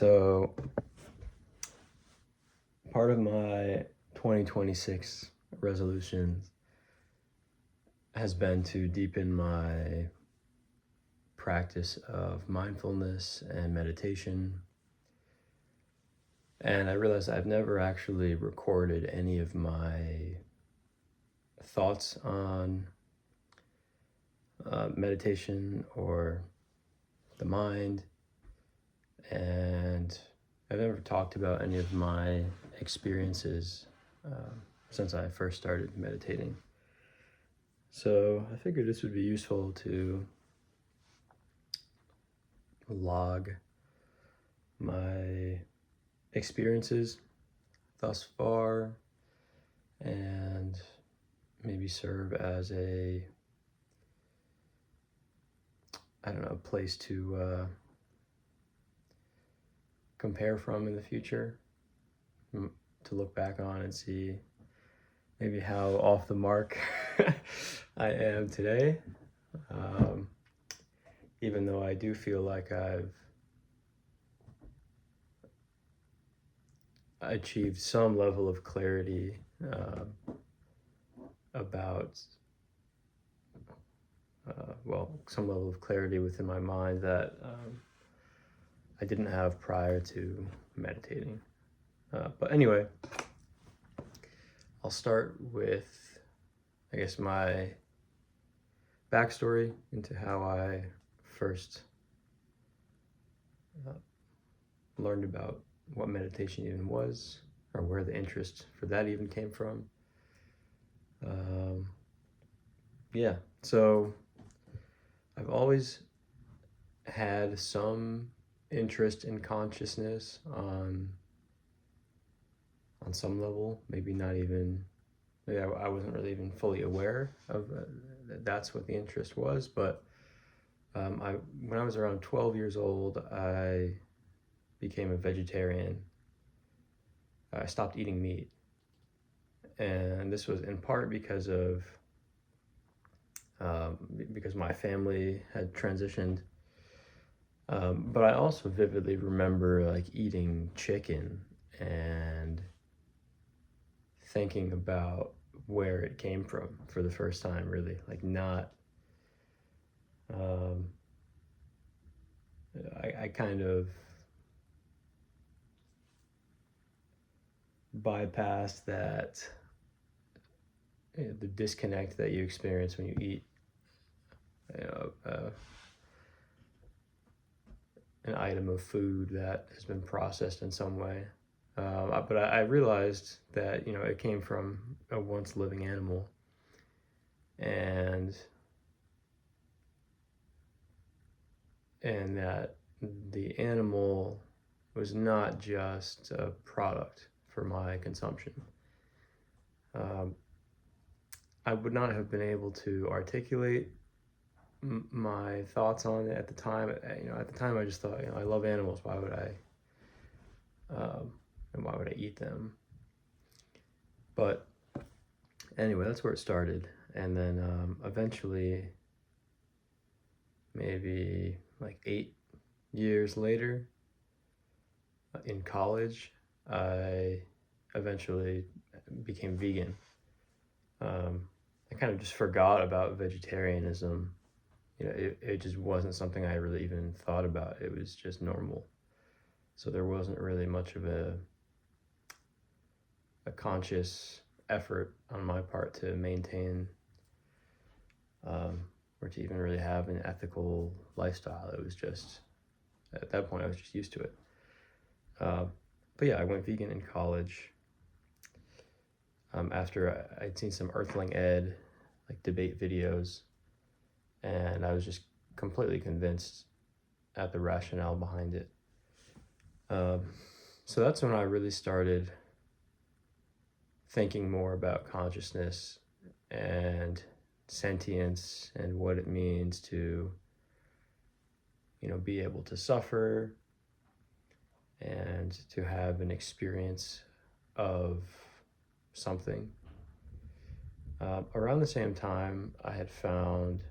So part of my 2026 resolutions has been to deepen my practice of mindfulness and meditation. And I realized I've never actually recorded any of my thoughts on meditation or the mind. And I've never talked about any of my experiences since I first started meditating. So I figured this would be useful to log my experiences thus far and maybe serve as a place to compare from in the future, to look back on and see maybe how off the mark I am today, even though I do feel like I've achieved some level of clarity about some level of clarity within my mind that I didn't have prior to meditating. But anyway, I'll start with, I guess, my backstory into how I first learned about what meditation even was, or where the interest for that even came from. So I've always had some interest in consciousness on some level, maybe I wasn't really even fully aware of that's what the interest was, but when I was around 12 years old, I became a vegetarian. I stopped eating meat, and this was in part because my family had transitioned, but I also vividly remember like eating chicken and thinking about where it came from for the first time, really, like not I kind of bypassed that, the disconnect that you experience when you eat an item of food that has been processed in some way. But I realized that, it came from a once living animal, and that the animal was not just a product for my consumption. I would not have been able to articulate my thoughts on it at the time. At the time I just thought, I love animals. Why would I eat them? But anyway, that's where it started. And then eventually, maybe like 8 years later, in college, I eventually became vegan. I kind of just forgot about vegetarianism. It just wasn't something I really even thought about. It was just normal. So there wasn't really much of a conscious effort on my part to maintain or to even really have an ethical lifestyle. It was just, at that point, I was just used to it. But yeah, I went vegan in college after I'd seen some Earthling Ed, like debate videos, and I was just completely convinced at the rationale behind it. So that's when I really started thinking more about consciousness and sentience and what it means to, be able to suffer and to have an experience of something. Around the same time, I had found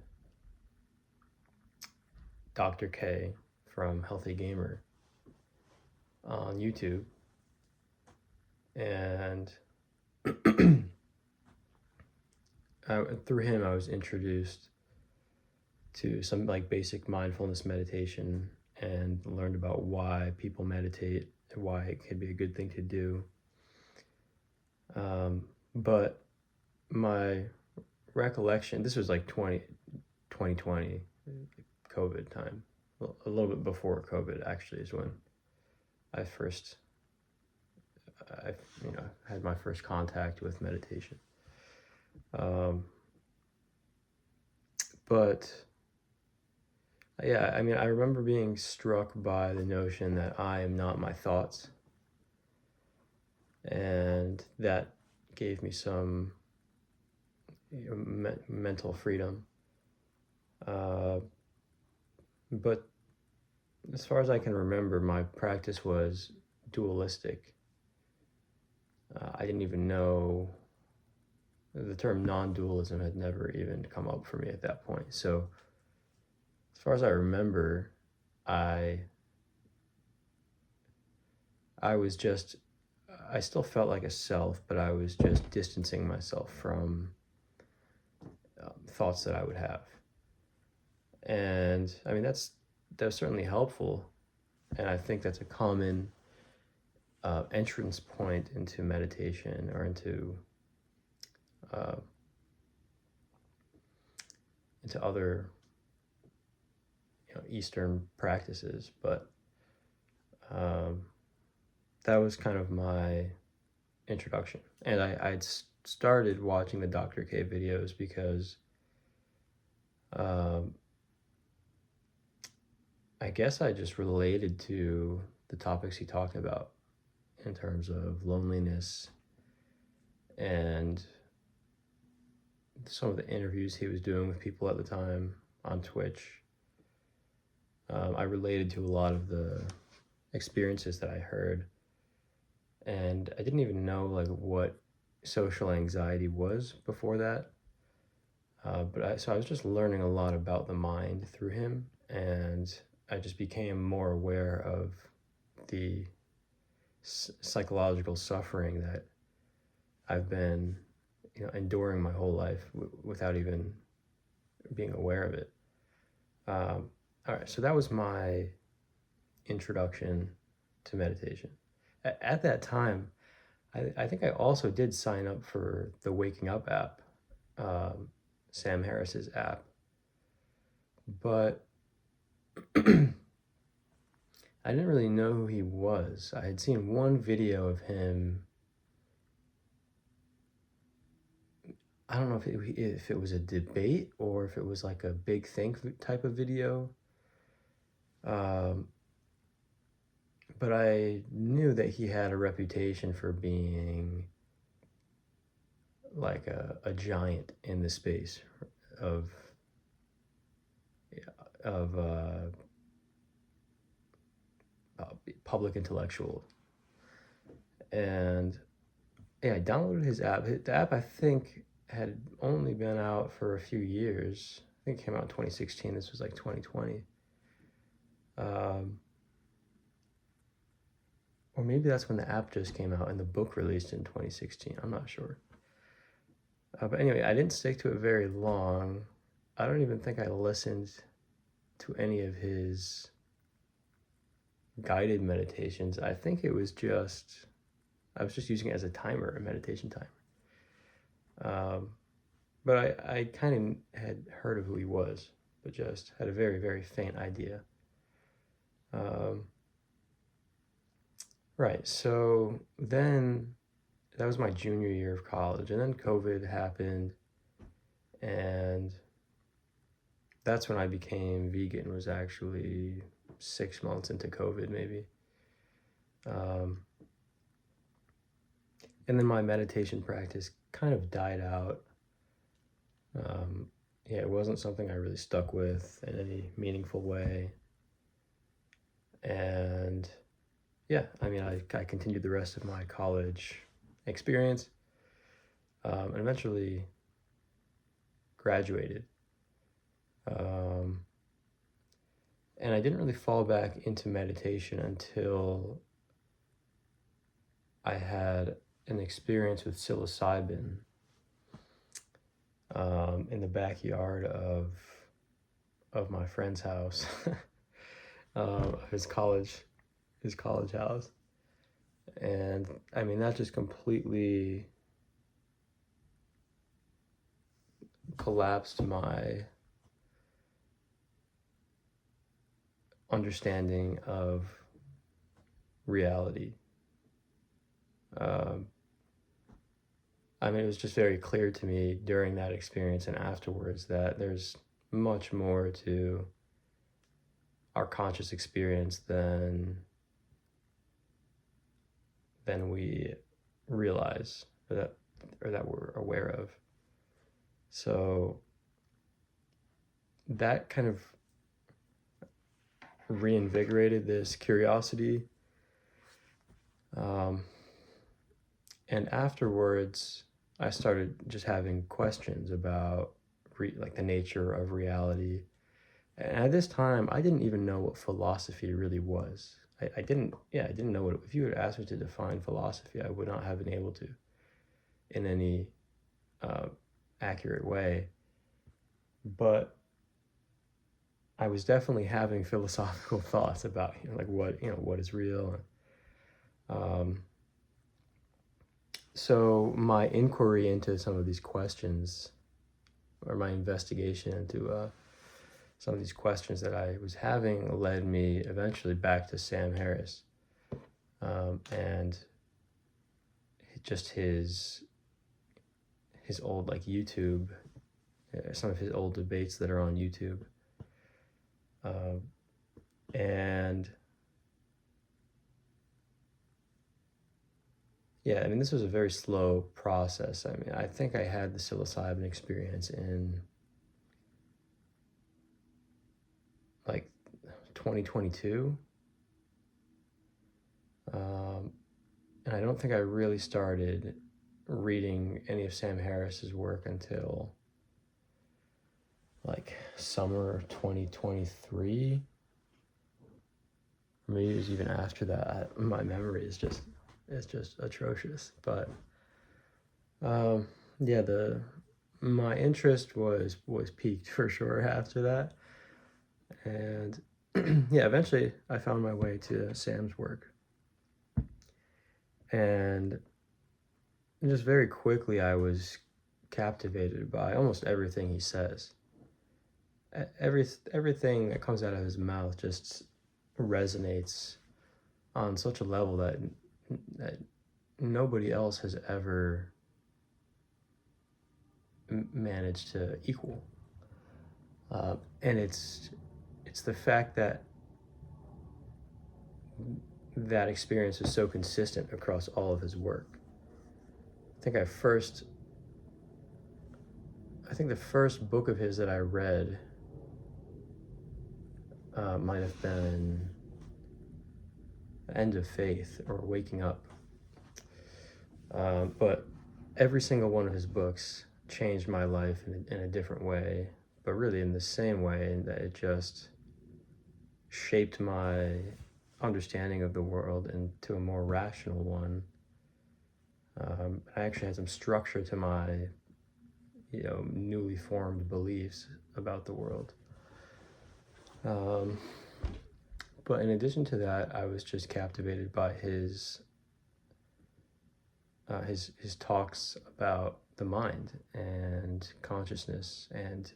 Dr. K from Healthy Gamer, on YouTube, and through him I was introduced to some like basic mindfulness meditation and learned about why people meditate and why it could be a good thing to do. But my recollection, this was like 2020, COVID time, a little bit before COVID actually is when I first, I had my first contact with meditation. But yeah, I mean, I remember being struck by the notion that I am not my thoughts, and that gave me some mental freedom. But as far as I can remember, my practice was dualistic. I didn't even know the term non-dualism had never even come up for me at that point. So as far as I remember, I still felt like a self, but I was just distancing myself from thoughts that I would have. And I mean, that's certainly helpful. And I think that's a common entrance point into meditation or into other Eastern practices. But that was kind of my introduction. And I'd started watching the Dr. K videos because I guess I just related to the topics he talked about in terms of loneliness and some of the interviews he was doing with people at the time on Twitch. I related to a lot of the experiences that I heard, and I didn't even know like what social anxiety was before that. So I was just learning a lot about the mind through him, and I just became more aware of the psychological suffering that I've been enduring my whole life without even being aware of it. All right, so that was my introduction to meditation. At that time, I think I also did sign up for the Waking Up app, Sam Harris's app, but I didn't really know who he was. I had seen one video of him. I don't know if it was a debate or if it was like a big think type of video. But I knew that he had a reputation for being like a giant in the space of public intellectual. And yeah, I downloaded his app. The app, I think, had only been out for a few years. I think it came out in 2016. This was like 2020. Or maybe that's when the app just came out and the book released in 2016. I'm not sure. But anyway, I didn't stick to it very long. I don't even think I listened to any of his guided meditations. I think it was just, I was just using it as a timer, a meditation timer. But I kind of had heard of who he was, but just had a very, very faint idea. Right, so then that was my junior year of college, and then COVID happened, and that's when I became vegan, was actually 6 months into COVID, maybe. And then my meditation practice kind of died out. Yeah, it wasn't something I really stuck with in any meaningful way. And yeah, I mean, I continued the rest of my college experience, and eventually graduated. And I didn't really fall back into meditation until I had an experience with psilocybin in the backyard of my friend's house, his college house, and I mean that just completely collapsed my understanding of reality. I mean, it was just very clear to me during that experience and afterwards that there's much more to our conscious experience than we realize or that we're aware of. So that kind of reinvigorated this curiosity. And afterwards, I started just having questions about like the nature of reality. And at this time, I didn't even know what philosophy really was. I didn't know what, if you had asked me to define philosophy, I would not have been able to in any accurate way. But I was definitely having philosophical thoughts about, like what is real. So my inquiry into some of these questions, or my investigation into some of these questions that I was having, led me eventually back to Sam Harris, and just his old like YouTube, some of his old debates that are on YouTube, and yeah, I mean, this was a very slow process. I mean, I think I had the psilocybin experience in like 2022. And I don't think I really started reading any of Sam Harris's work until like summer 2023. Maybe it was even after that. My memory is just atrocious. But yeah, my interest was piqued for sure after that. And yeah, eventually I found my way to Sam's work. And just very quickly I was captivated by almost everything he says. Everything that comes out of his mouth just resonates on such a level that nobody else has ever managed to equal. And it's the fact that experience is so consistent across all of his work. I think the first book of his that I read might have been End of Faith or Waking Up. But every single one of his books changed my life in a different way, but really in the same way, in that it just shaped my understanding of the world into a more rational one. I actually had some structure to my, newly formed beliefs about the world. But in addition to that, I was just captivated by his talks about the mind and consciousness and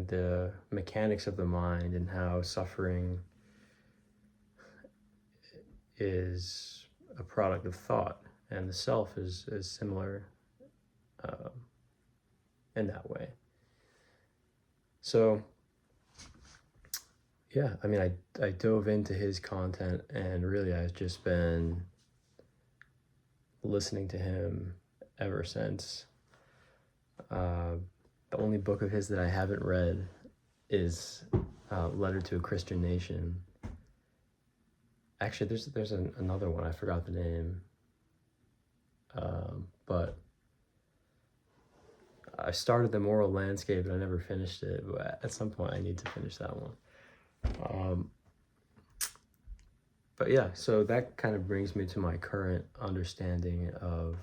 the mechanics of the mind, and how suffering is a product of thought, and the self is similar in that way. So yeah, I mean, I dove into his content, and really I've just been listening to him ever since. The only book of his that I haven't read is Letter to a Christian Nation. Actually, there's another one, I forgot the name, but I started The Moral Landscape and I never finished it, but at some point I need to finish that one. but yeah, so that kind of brings me to my current understanding of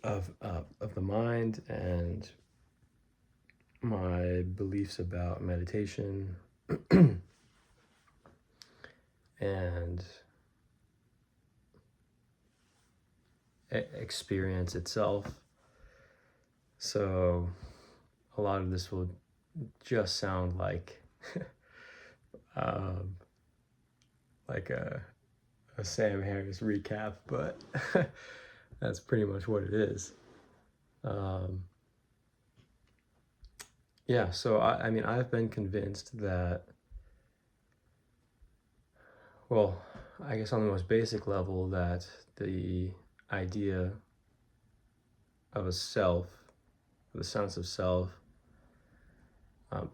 the mind and my beliefs about meditation and experience itself. So a lot of this will just sound like um, like a Sam Harris recap, but that's pretty much what it is. Yeah, so I mean, I've been convinced that, well, I guess on the most basic level, that the idea of a self, the sense of self,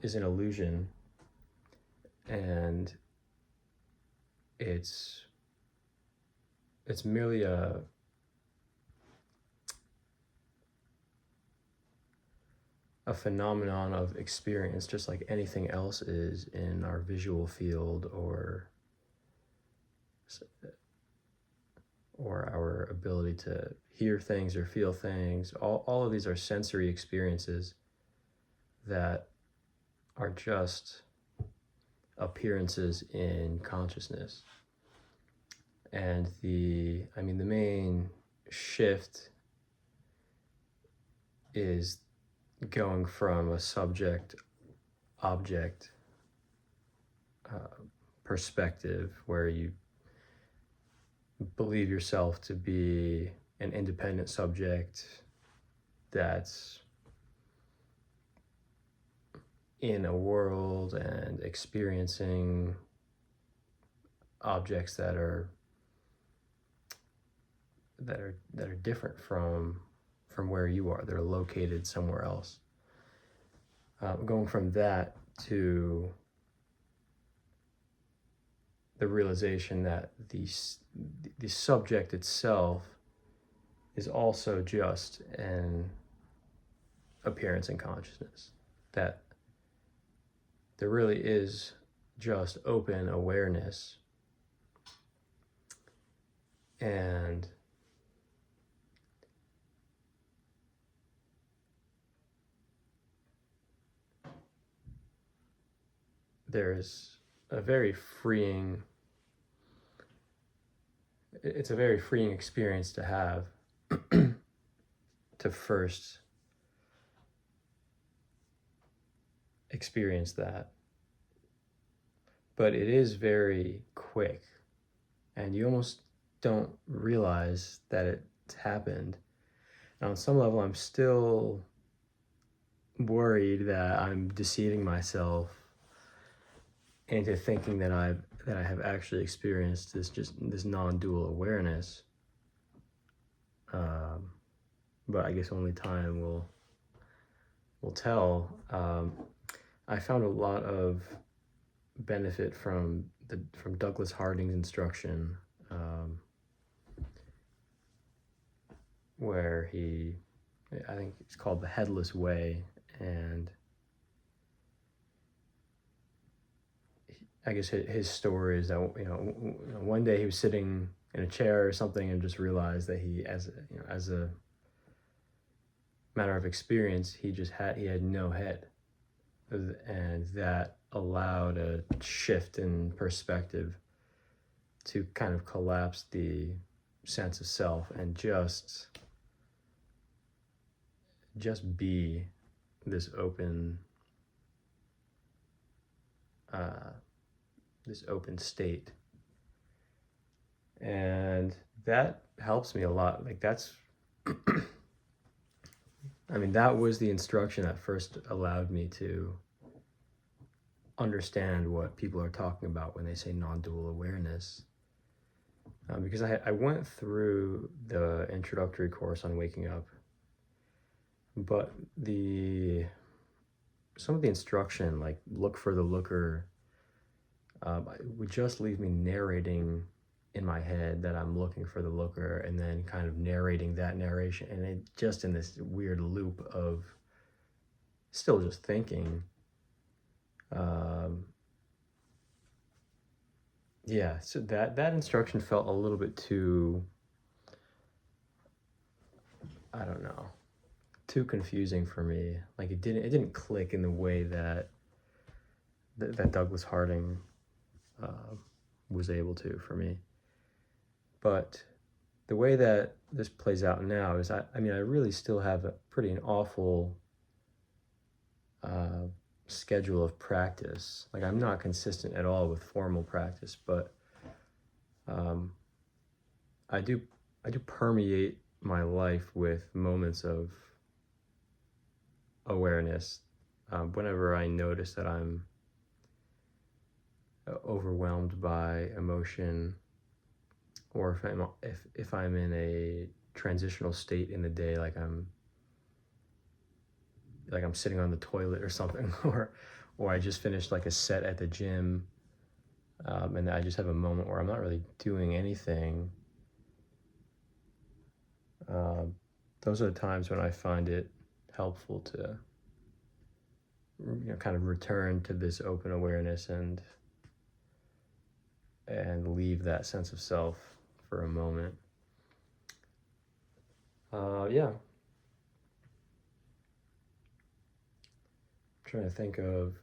is an illusion, and it's merely a phenomenon of experience, just like anything else is in our visual field or our ability to hear things or feel things. All of these are sensory experiences that are just appearances in consciousness. And the main shift is going from a subject object perspective, where you believe yourself to be an independent subject that's in a world and experiencing objects that are different from where you are. They're located somewhere else. Going from that to the realization that the subject itself is also just an appearance in consciousness, that there really is just open awareness, and there's a very freeing it's a very freeing experience to have to first experience that. But it is very quick, and you almost don't realize that it's happened. And on some level, I'm still worried that I'm deceiving myself into thinking that I have actually experienced this non-dual awareness. But I guess only time will tell. I found a lot of benefit from Douglas Harding's instruction, where I think it's called the Headless Way, and I guess his story is that one day he was sitting in a chair or something and just realized that he, as a matter of experience, he had no head, and that allowed a shift in perspective to kind of collapse the sense of self and just be this open state. And that helps me a lot. Like, that's that was the instruction that first allowed me to understand what people are talking about when they say non-dual awareness. Because I went through the introductory course on waking up, but some of the instruction, like look for the looker, would just leave me narrating in my head that I'm looking for the looker, and then kind of narrating that narration, and it just in this weird loop of still just thinking, yeah, so that instruction felt a little bit too, I don't know, too confusing for me. Like it didn't click in the way that Douglas Harding uh, was able to for me. But the way that this plays out now is, I mean, I really still have a pretty an awful uh, schedule of practice. Like I'm not consistent at all with formal practice, but um, I do I do permeate my life with moments of awareness. Whenever I notice that I'm overwhelmed by emotion, or if I'm in a transitional state in the day, like I'm sitting on the toilet or something, or I just finished like a set at the gym, and I just have a moment where I'm not really doing anything. Um, those are the times when I find it helpful to, kind of return to this open awareness and leave that sense of self for a moment. Yeah, I'm trying to think of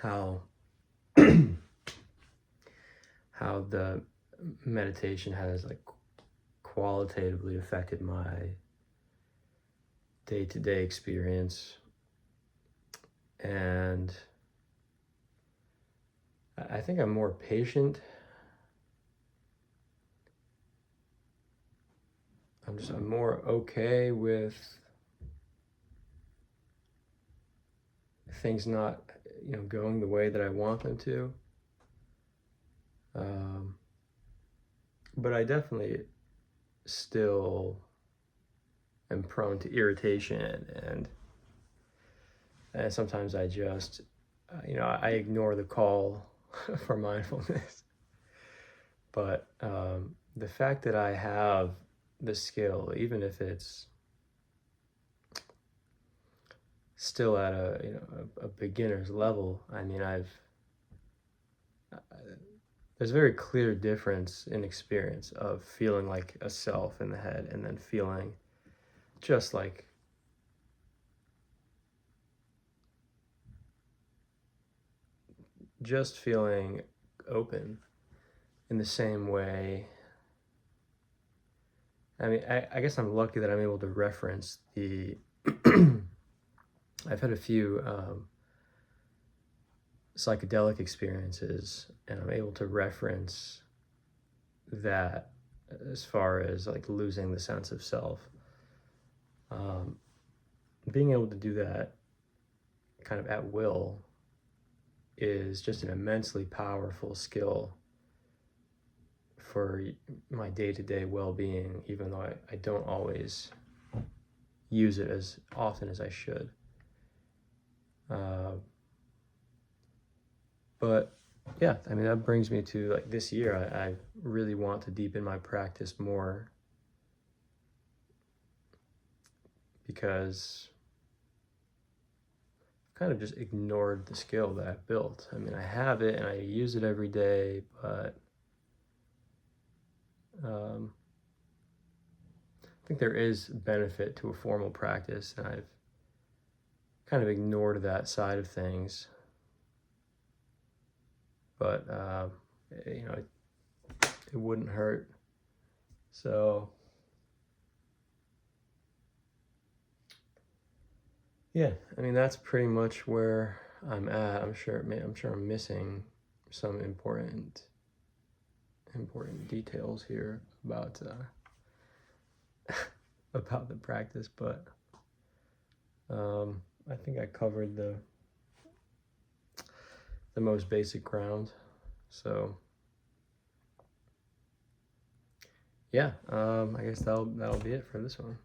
how how the meditation has like qualitatively affected my day-to-day experience. And I think I'm more patient. I'm more okay with things not, going the way that I want them to. Um, but I definitely still am prone to irritation, and sometimes I just, I ignore the call for mindfulness. But the fact that I have the skill, even if it's still at a beginner's level, I mean, there's a very clear difference in experience of feeling like a self in the head and then feeling just like feeling open in the same way. I mean, I guess I'm lucky that I'm able to reference the I've had a few psychedelic experiences, and I'm able to reference that as far as like losing the sense of self. Being able to do that kind of at will is just an immensely powerful skill for my day-to-day well-being, even though I don't always use it as often as I should. But yeah, I mean, that brings me to like this year, I really want to deepen my practice more, because I've kind of just ignored the skill that I've built. I mean, I have it and I use it every day, but I think there is benefit to a formal practice, and I've kind of ignored that side of things. But it wouldn't hurt. So yeah, I mean, that's pretty much where I'm at. I'm sure I'm missing some important details here about about the practice, but I think I covered the most basic ground. So yeah, I guess that'll be it for this one.